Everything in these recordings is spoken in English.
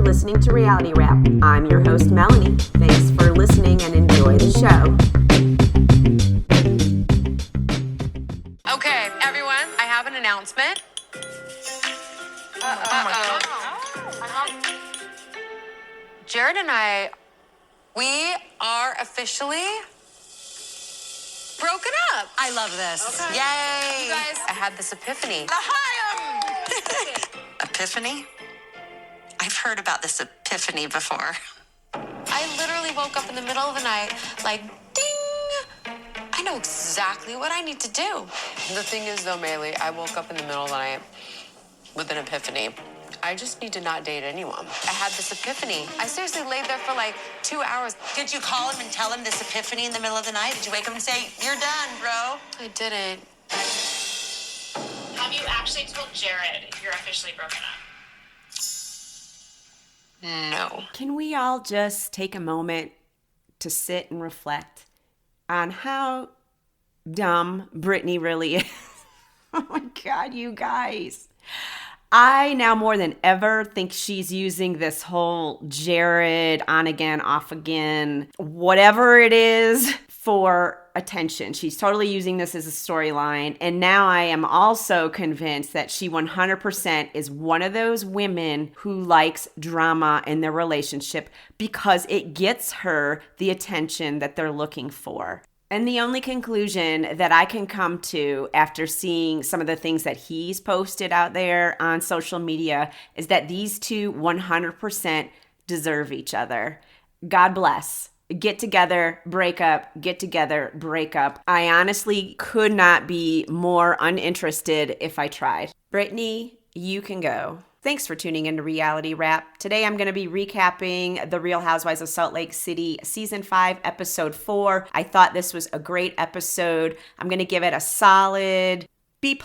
listening to Reality Wrap. I'm your host, Melanie. Thanks for listening and enjoy the show. Okay, everyone, I have an announcement. Jared and I, we are officially broken up. I love this. Okay. Yay! You guys, I had this epiphany. Epiphany? I've heard about this epiphany before. I literally woke up in the middle of the night, like, ding! I know exactly what I need to do. The thing is, though, Meili, I woke up in the middle of the night with an epiphany. I just need to not date anyone. I had this epiphany. I seriously laid there for like 2 hours. Did you call him and tell him this epiphany in the middle of the night? Did you wake up and say, "You're done, bro"? I didn't. Have you actually told Jared you're officially broken up? No. Can we all just take a moment to sit and reflect on how dumb Britney really is? Oh my God, you guys. I now more than ever think she's using this whole Jared on again, off again, whatever it is, for attention. She's totally using this as a storyline. And now I am also convinced that she 100% is one of those women who likes drama in their relationship because it gets her the attention that they're looking for. And the only conclusion that I can come to after seeing some of the things that he's posted out there on social media is that these two 100% deserve each other. God bless. Get together, break up, get together, break up. I honestly could not be more uninterested if I tried. Britney, you can go. Thanks for tuning in to Reality Wrap. Today I'm going to be recapping The Real Housewives of Salt Lake City, Season 5, Episode 4. I thought this was a great episode. I'm going to give it a solid B+.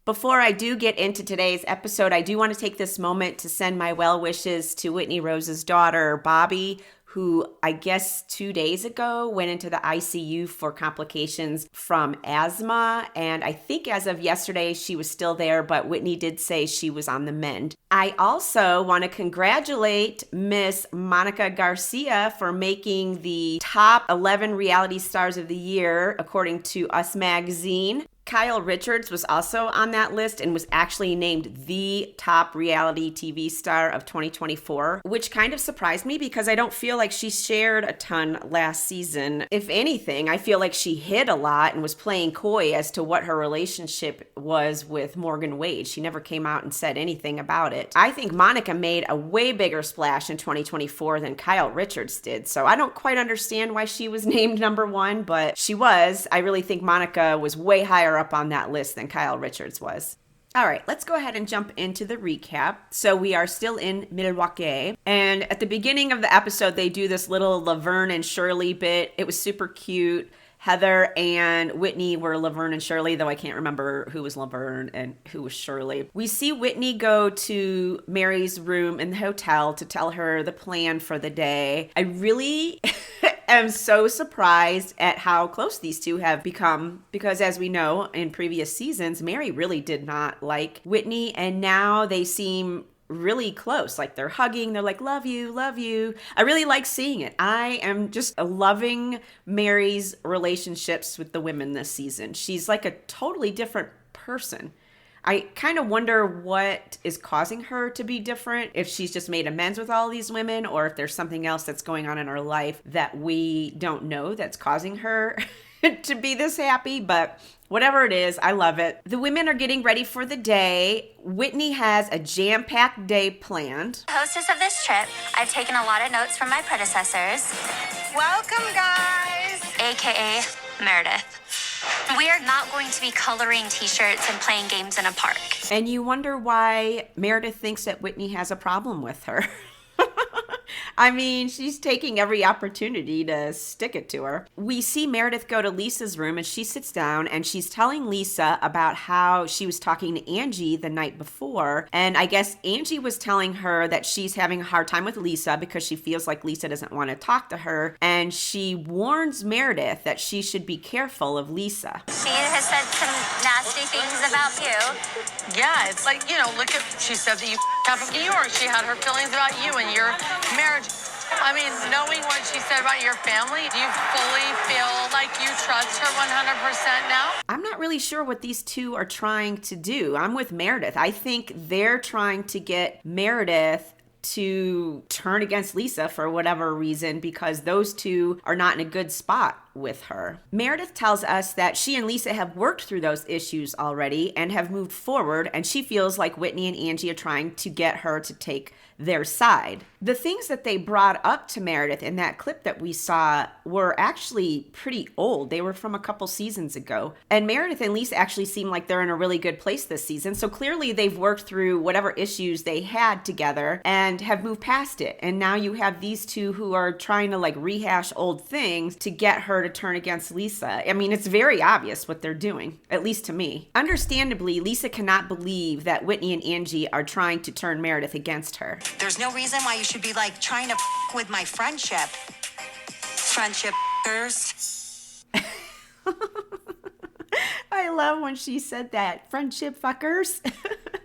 Before I do get into today's episode, I do want to take this moment to send my well wishes to Whitney Rose's daughter, Bobby, who I guess 2 days ago went into the ICU for complications from asthma. And I think as of yesterday, she was still there, but Whitney did say she was on the mend. I also want to congratulate Miss Monica Garcia for making the top 11 reality stars of the year, according to Us Magazine. Kyle Richards was also on that list and was actually named the top reality TV star of 2024, which kind of surprised me because I don't feel like she shared a ton last season. If anything, I feel like she hid a lot and was playing coy as to what her relationship was with Morgan Wade. She never came out and said anything about it. I think Monica made a way bigger splash in 2024 than Kyle Richards did, so I don't quite understand why she was named number one, but she was. I really think Monica was way higher up on that list than Kyle Richards was. All right, let's go ahead and jump into the recap. So we are still in Milwaukee, and at the beginning of the episode, they do this little Laverne and Shirley bit. It was super cute. Heather and Whitney were Laverne and Shirley, though I can't remember who was Laverne and who was Shirley. We see Whitney go to Mary's room in the hotel to tell her the plan for the day. I really am so surprised at how close these two have become because, as we know, in previous seasons, Mary really did not like Whitney, and now they seem really close. Like they're hugging, they're like, love you, love you. I really like seeing it. I am just loving Mary's relationships with the women this season. She's like a totally different person. I kind of wonder what is causing her to be different, if she's just made amends with all these women or if there's something else that's going on in her life that we don't know that's causing her to be this happy, but whatever it is, I love it. The women are getting ready for the day. Whitney has a jam-packed day planned. Hostess of this trip, I've taken a lot of notes from my predecessors. Welcome, guys! AKA Meredith. We are not going to be coloring t-shirts and playing games in a park. And you wonder why Meredith thinks that Whitney has a problem with her. I mean, she's taking every opportunity to stick it to her. We see Meredith go to Lisa's room and she sits down and she's telling Lisa about how she was talking to Angie the night before. And I guess Angie was telling her that she's having a hard time with Lisa because she feels like Lisa doesn't want to talk to her. And she warns Meredith that she should be careful of Lisa. She has said some nasty nasty things about you. Yeah, it's like, look at, she said that you out of New York. She had her feelings about you and your marriage. I mean, knowing what she said about your family, do you fully feel like you trust her 100% now? I'm not really sure what these two are trying to do. I'm with Meredith. I think they're trying to get Meredith to turn against Lisa for whatever reason, because those two are not in a good spot with her. Meredith tells us that she and Lisa have worked through those issues already and have moved forward, and she feels like Whitney and Angie are trying to get her to take their side. The things that they brought up to Meredith in that clip that we saw were actually pretty old. They were from a couple seasons ago. And Meredith and Lisa actually seem like they're in a really good place this season. So clearly they've worked through whatever issues they had together and have moved past it. And now you have these two who are trying to like rehash old things to get her to turn against Lisa. I mean, it's very obvious what they're doing, at least to me. Understandably, Lisa cannot believe that Whitney and Angie are trying to turn Meredith against her. There's no reason why you should be like trying to with my friendship. Friendshipers. I love when she said that. Friendship fuckers.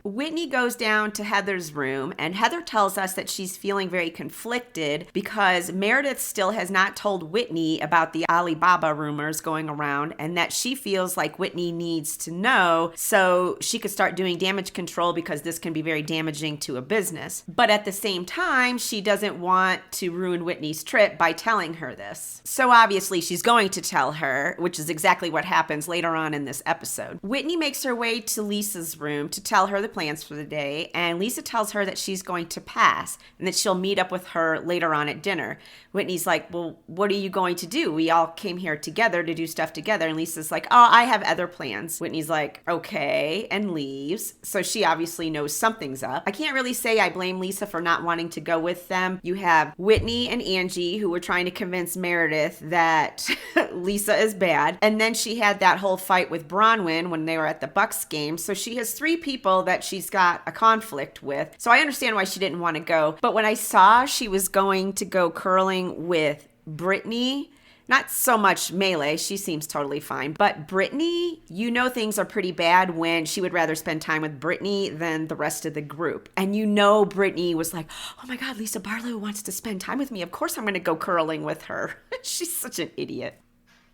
Whitney goes down to Heather's room, and Heather tells us that she's feeling very conflicted because Meredith still has not told Whitney about the Alibaba rumors going around, and that she feels like Whitney needs to know so she could start doing damage control, because this can be very damaging to a business. But at the same time, she doesn't want to ruin Whitney's trip by telling her this. So obviously she's going to tell her, which is exactly what happens later on in this episode. Whitney makes her way to Lisa's room to tell her the plans for the day, and Lisa tells her that she's going to pass and that she'll meet up with her later on at dinner. Whitney's like, well, what are you going to do? We all came here together to do stuff together. And Lisa's like, oh, I have other plans. Whitney's like, okay, and leaves. So she obviously knows something's up. I can't really say I blame Lisa for not wanting to go with them. You have Whitney and Angie who were trying to convince Meredith that Lisa is bad. And then she had that whole fight with Bronwyn when they were at the Bucks game. So she has three people that she's got a conflict with. So I understand why she didn't want to go. But when I saw she was going to go curling with Britani, not so much Meili, she seems totally fine, but Britani, you know things are pretty bad when she would rather spend time with Britani than the rest of the group. And you know Britani was like, oh my God, Lisa Barlow wants to spend time with me. Of course I'm going to go curling with her. She's such an idiot.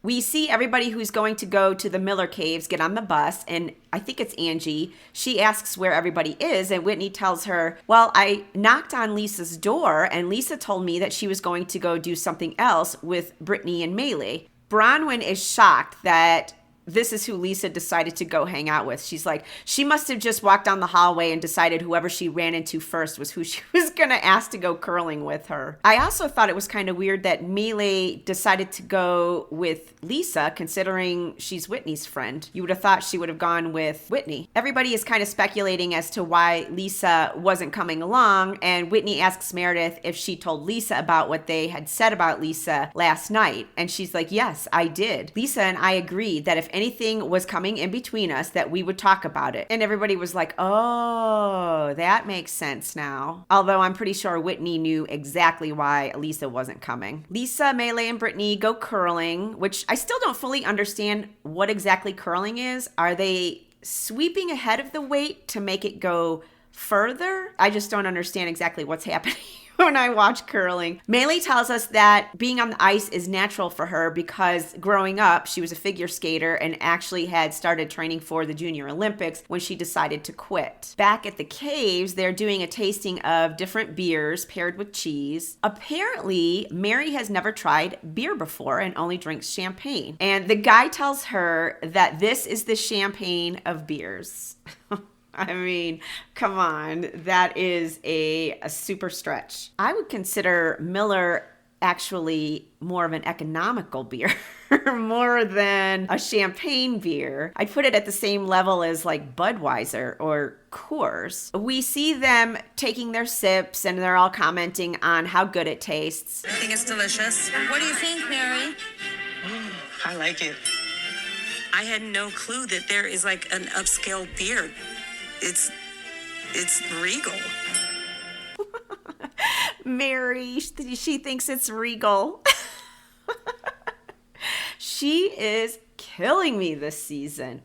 We see everybody who's going to go to the Miller Caves get on the bus, and I think it's Angie. She asks where everybody is, and Whitney tells her, well, I knocked on Lisa's door, and Lisa told me that she was going to go do something else with Britani and Meili. Bronwyn is shocked that this is who Lisa decided to go hang out with. She's like, she must have just walked down the hallway and decided whoever she ran into first was who she was going to ask to go curling with her. I also thought it was kind of weird that Meili decided to go with Lisa, considering she's Whitney's friend. You would have thought she would have gone with Whitney. Everybody is kind of speculating as to why Lisa wasn't coming along, and Whitney asks Meredith if she told Lisa about what they had said about Lisa last night. And she's like, yes, I did. Lisa and I agreed that if anything was coming in between us, that we would talk about it. And everybody was like, oh, that makes sense now. Although I'm pretty sure Whitney knew exactly why Lisa wasn't coming. Lisa, Meili, and Britani go curling, which I still don't fully understand what exactly curling is. Are they sweeping ahead of the weight to make it go further? I just don't understand exactly what's happening when I watch curling. Meili tells us that being on the ice is natural for her because growing up, she was a figure skater and actually had started training for the Junior Olympics when she decided to quit. Back at the caves, they're doing a tasting of different beers paired with cheese. Apparently, Mary has never tried beer before and only drinks champagne. And the guy tells her that this is the champagne of beers. I mean, come on, that is a super stretch. I would consider Miller actually more of an economical beer, more than a champagne beer. I'd put it at the same level as like Budweiser or Coors. We see them taking their sips and they're all commenting on how good it tastes. I think it's delicious. What do you think, Mary? I like it. I had no clue that there is like an upscale beer. It's Regal. Mary, she thinks it's Regal. She is killing me this season.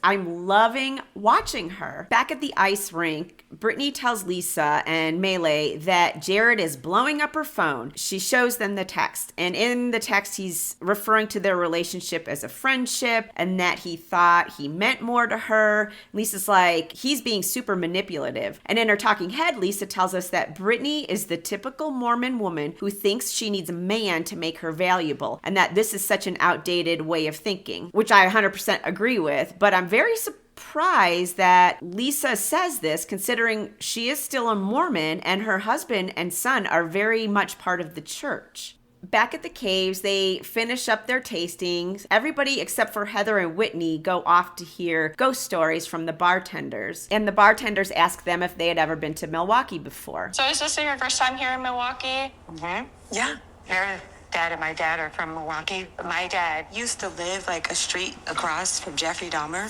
I'm loving watching her. Back at the ice rink, Britani tells Lisa and Meili that Jared is blowing up her phone. She shows them the text, and in the text, he's referring to their relationship as a friendship and that he thought he meant more to her. Lisa's like, he's being super manipulative. And in her talking head, Lisa tells us that Britani is the typical Mormon woman who thinks she needs a man to make her valuable, and that this is such an outdated way of thinking, which I 100% agree with, but I'm very surprised that Lisa says this considering she is still a Mormon and her husband and son are very much part of the church. Back at the caves, they finish up their tastings. Everybody except for Heather and Whitney go off to hear ghost stories from the bartenders. And the bartenders ask them if they had ever been to Milwaukee before. So is this your first time here in Milwaukee? Mm-hmm. Yeah. Meredith, Dad and my dad are from Milwaukee. My dad used to live like a street across from Jeffrey Dahmer.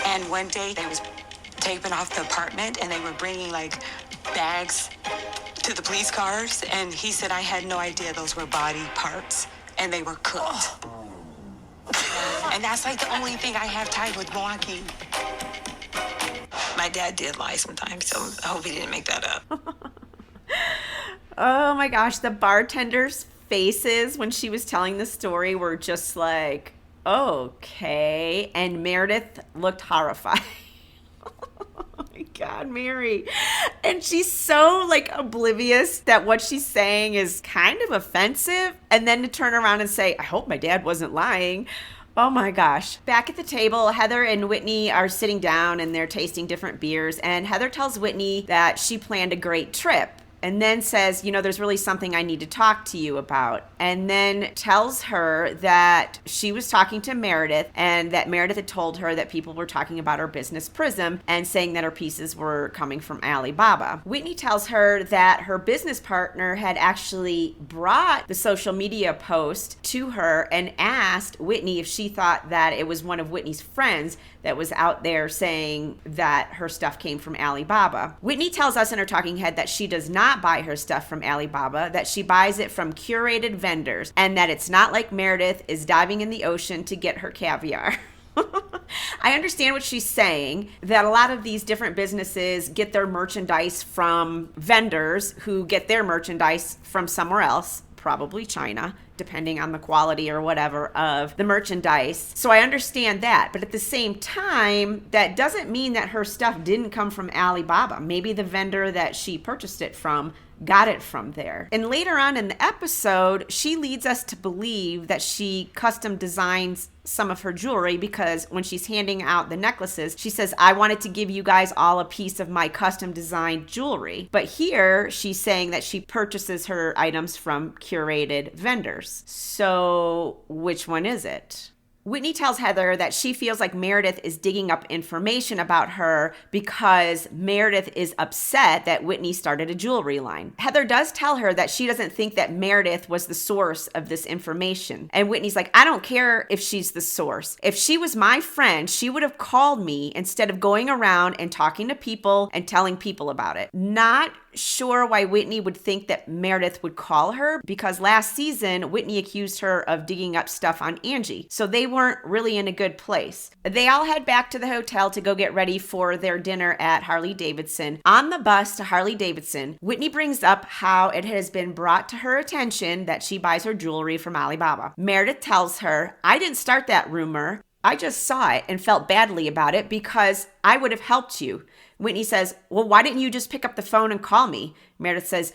And one day they was taping off the apartment and they were bringing like bags to the police cars. And he said, I had no idea those were body parts and they were cooked. And that's like the only thing I have tied with Milwaukee. My dad did lie sometimes, so I hope he didn't make that up. Oh my gosh, the bartenders' faces when she was telling the story were just like, okay. And Meredith looked horrified. Oh my God, Mary. And she's so like oblivious that what she's saying is kind of offensive. And then to turn around and say, I hope my dad wasn't lying. Oh my gosh. Back at the table, Heather and Whitney are sitting down and they're tasting different beers. And Heather tells Whitney that she planned a great trip. And then says, there's really something I need to talk to you about. And then tells her that she was talking to Meredith and that Meredith had told her that people were talking about her business Prism and saying that her pieces were coming from Alibaba. Whitney tells her that her business partner had actually brought the social media post to her and asked Whitney if she thought that it was one of Whitney's friends that was out there saying that her stuff came from Alibaba. Whitney tells us in her talking head that she does not buy her stuff from Alibaba, that she buys it from curated vendors, and that it's not like Meredith is diving in the ocean to get her caviar. I understand what she's saying, that a lot of these different businesses get their merchandise from vendors who get their merchandise from somewhere else, probably China, depending on the quality or whatever of the merchandise. So I understand that. But at the same time, that doesn't mean that her stuff didn't come from Alibaba. Maybe the vendor that she purchased it from got it from there. And later on in the episode, she leads us to believe that she custom designs some of her jewelry because when she's handing out the necklaces, she says, I wanted to give you guys all a piece of my custom designed jewelry. But here she's saying that she purchases her items from curated vendors. So which one is it? Whitney tells Heather that she feels like Meredith is digging up information about her because Meredith is upset that Whitney started a jewelry line. Heather does tell her that she doesn't think that Meredith was the source of this information. And Whitney's like, I don't care if she's the source. If she was my friend, she would have called me instead of going around and talking to people and telling people about it. Not sure why Whitney would think that Meredith would call her because last season, Whitney accused her of digging up stuff on Angie. So they weren't really in a good place. They all head back to the hotel to go get ready for their dinner at Harley Davidson. On the bus to Harley Davidson, Whitney brings up how it has been brought to her attention that she buys her jewelry from Alibaba. Meredith tells her, I didn't start that rumor. I just saw it and felt badly about it because I would have helped you. Whitney says, well, why didn't you just pick up the phone and call me? Meredith says,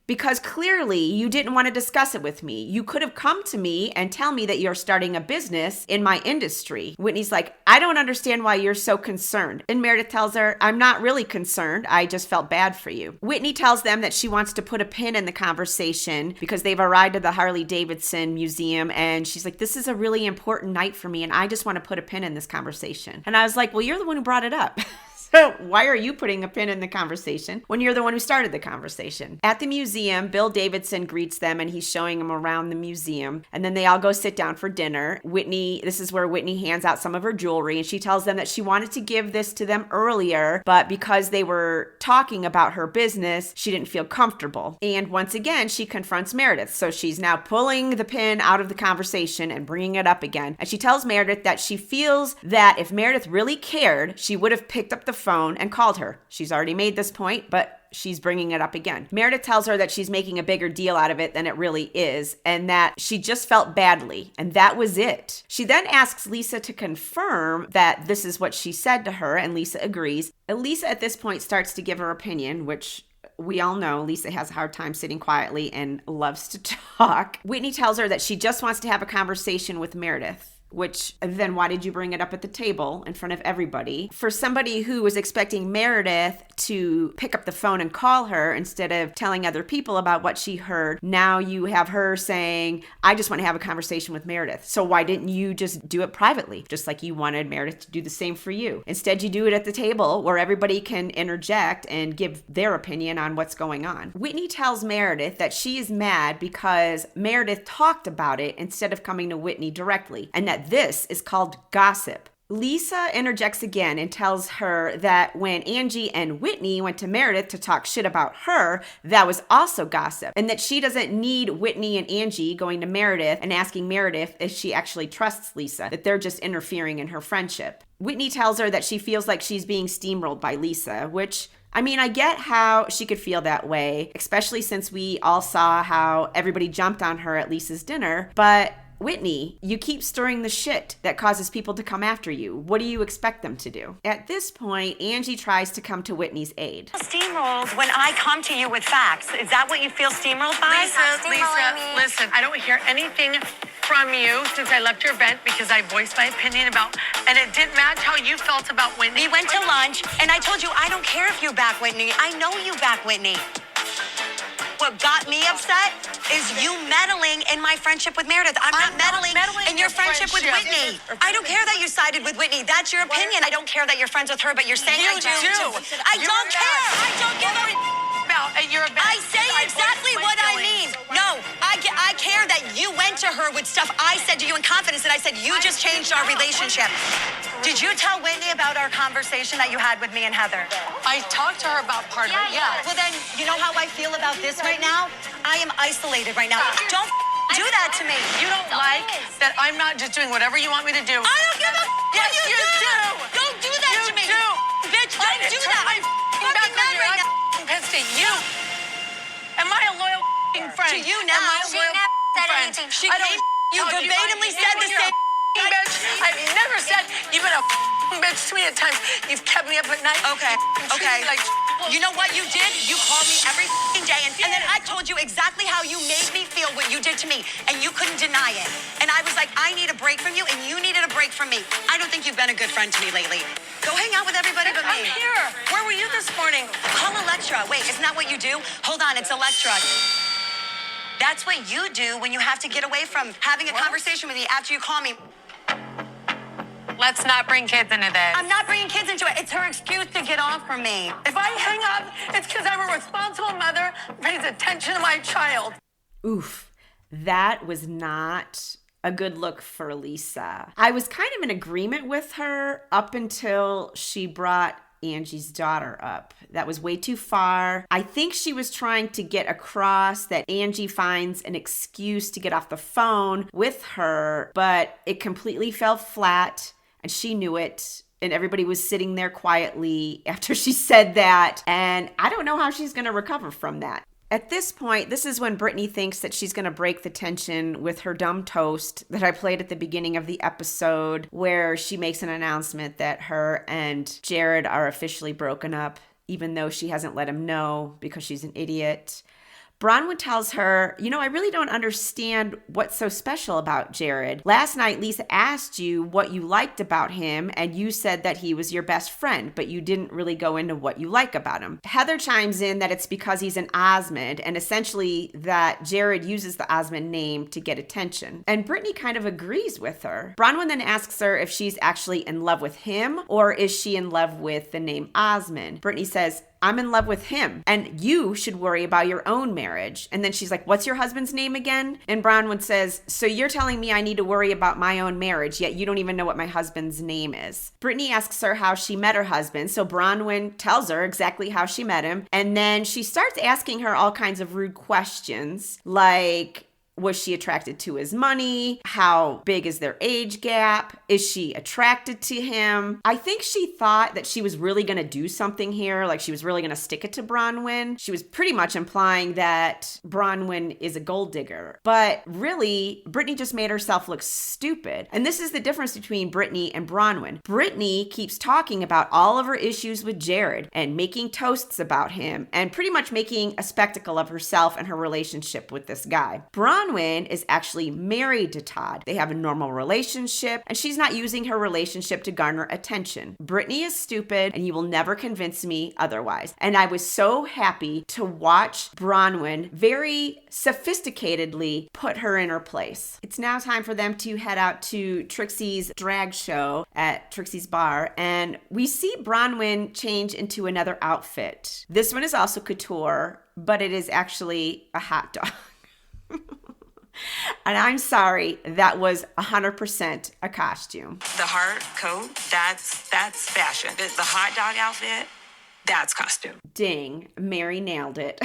because clearly you didn't want to discuss it with me. You could have come to me and tell me that you're starting a business in my industry. Whitney's like, I don't understand why you're so concerned. And Meredith tells her, I'm not really concerned. I just felt bad for you. Whitney tells them that she wants to put a pin in the conversation because they've arrived at the Harley Davidson Museum. And she's like, this is a really important night for me. And I just want to put a pin in this conversation. And I was like, well, you're the one who brought it up. Why are you putting a pin in the conversation when you're the one who started the conversation? At the museum, Bill Davidson greets them and he's showing them around the museum. And then they all go sit down for dinner. This is where Whitney hands out some of her jewelry and she tells them that she wanted to give this to them earlier, but because they were talking about her business, she didn't feel comfortable. And once again, she confronts Meredith. So she's now pulling the pin out of the conversation and bringing it up again. And she tells Meredith that she feels that if Meredith really cared, she would have picked up the phone and called her. She's already made this point, but she's bringing it up again. Meredith tells her that she's making a bigger deal out of it than it really is, and that she just felt badly, and that was it. She then asks Lisa to confirm that this is what she said to her, and Lisa agrees. And Lisa at this point starts to give her opinion, which we all know Lisa has a hard time sitting quietly and loves to talk. Whitney tells her that she just wants to have a conversation with Meredith. Which, then why did you bring it up at the table in front of everybody? For somebody who was expecting Meredith to pick up the phone and call her instead of telling other people about what she heard, now you have her saying, I just want to have a conversation with Meredith. So why didn't you just do it privately, just like you wanted Meredith to do the same for you? Instead, you do it at the table where everybody can interject and give their opinion on what's going on. Whitney tells Meredith that she is mad because Meredith talked about it instead of coming to Whitney directly, and that this is called gossip. Lisa interjects again and tells her that when Angie and Whitney went to Meredith to talk shit about her, that was also gossip, and that she doesn't need Whitney and Angie going to Meredith and asking Meredith if she actually trusts Lisa, that they're just interfering in her friendship. Whitney tells her that she feels like she's being steamrolled by Lisa, which, I mean, I get how she could feel that way, especially since we all saw how everybody jumped on her at Lisa's dinner, but Whitney, you keep stirring the shit that causes people to come after you. What do you expect them to do? At this point, Angie tries to come to Whitney's aid. Steamrolled when I come to you with facts. Is that what you feel steamrolled by? Lisa, listen, I don't hear anything from you since I left your event because I voiced my opinion about, and it didn't match how you felt about Whitney. We went to lunch, and I told you, I don't care if you back Whitney. I know you back Whitney. What got me upset is you meddling in my friendship with Meredith. I'm not meddling in your friendship with Whitney. I don't care that you sided with Whitney. That's your opinion. I don't care that you're friends with her, but you're saying I do. I don't care. I don't give a about at your event. I say exactly what I mean. No, I care that you went to her with stuff I said to you in confidence, and I said you just changed our relationship. Did you tell Whitney about our conversation that you had with me and Heather? I talked to her about part of it, yeah. Well, then, you know how I feel about this right now? I am isolated right now. Don't do that to me. You don't like that I'm not just doing whatever you want me to do. I don't give a Yes, you do. Don't do that to me. You do. Bitch, don't do that. I'm back mad right now. I'm pissed at you. Am I a loyal friend? To you now. Am I a She loyal never said friend? anything. She I don't came, you tell verbatimly you said the you're same a bitch. I've never said you've been a bitch to me at times. You've kept me up at night. Okay. Like, You know what you did? You called me every day, and then I told you exactly how you made me feel what you did to me, and you couldn't deny it. And I was like, I need a break from you, and you needed a break from me. I don't think you've been a good friend to me lately. Go hang out with everybody but me. I'm here. Where were you this morning? Call Electra. Wait, isn't that what you do? Hold on, it's Electra. That's what you do when you have to get away from having a conversation with me after you call me. Let's not bring kids into this. I'm not bringing kids into it. It's her excuse to get off from me. If I hang up, it's because I'm a responsible mother who pays attention to my child. Oof, that was not a good look for Lisa. I was kind of in agreement with her up until she brought Angie's daughter up. That was way too far. I think she was trying to get across that Angie finds an excuse to get off the phone with her, but it completely fell flat, and she knew it. And everybody was sitting there quietly after she said that. And I don't know how she's going to recover from that. At this point, this is when Britani thinks that she's going to break the tension with her dumb toast that I played at the beginning of the episode, where she makes an announcement that her and Jared are officially broken up, even though she hasn't let him know because she's an idiot. Bronwyn tells her, I really don't understand what's so special about Jared. Last night, Lisa asked you what you liked about him, and you said that he was your best friend, but you didn't really go into what you like about him. Heather chimes in that it's because he's an Osmond, and essentially that Jared uses the Osmond name to get attention. And Britani kind of agrees with her. Bronwyn then asks her if she's actually in love with him, or is she in love with the name Osmond? Britani says, I'm in love with him, and you should worry about your own marriage. And then she's like, what's your husband's name again? And Bronwyn says, so you're telling me I need to worry about my own marriage, yet you don't even know what my husband's name is. Britani asks her how she met her husband, so Bronwyn tells her exactly how she met him. And then she starts asking her all kinds of rude questions, like, was she attracted to his money? How big is their age gap? Is she attracted to him? I think she thought that she was really going to do something here, like she was really going to stick it to Bronwyn. She was pretty much implying that Bronwyn is a gold digger. But really, Britani just made herself look stupid. And this is the difference between Britani and Bronwyn. Britani keeps talking about all of her issues with Jared and making toasts about him and pretty much making a spectacle of herself and her relationship with this guy. Bronwyn is actually married to Todd. They have a normal relationship, and she's not using her relationship to garner attention. Britani is stupid, and you will never convince me otherwise. And I was so happy to watch Bronwyn very sophisticatedly put her in her place. It's now time for them to head out to Trixie's drag show at Trixie's bar, and we see Bronwyn change into another outfit. This one is also couture, but it is actually a hot dog. And I'm sorry, that was 100% a costume. The hard coat, that's fashion. The hot dog outfit, that's costume. Ding, Mary nailed it.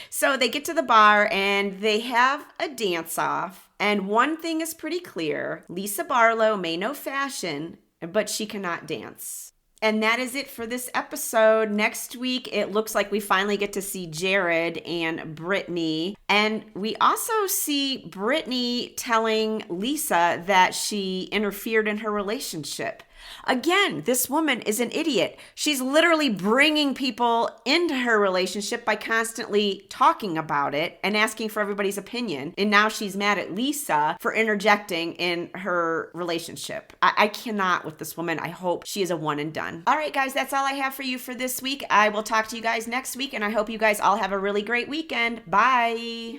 So they get to the bar and they have a dance off. And one thing is pretty clear. Lisa Barlow may know fashion, but she cannot dance. And that is it for this episode. Next week, it looks like we finally get to see Jared and Britani. And we also see Britani telling Lisa that she interfered in her relationship. Again, this woman is an idiot. She's literally bringing people into her relationship by constantly talking about it and asking for everybody's opinion. And now she's mad at Lisa for interjecting in her relationship. I cannot with this woman. I hope she is a one and done. All right, guys, that's all I have for you for this week. I will talk to you guys next week, and I hope you guys all have a really great weekend. Bye.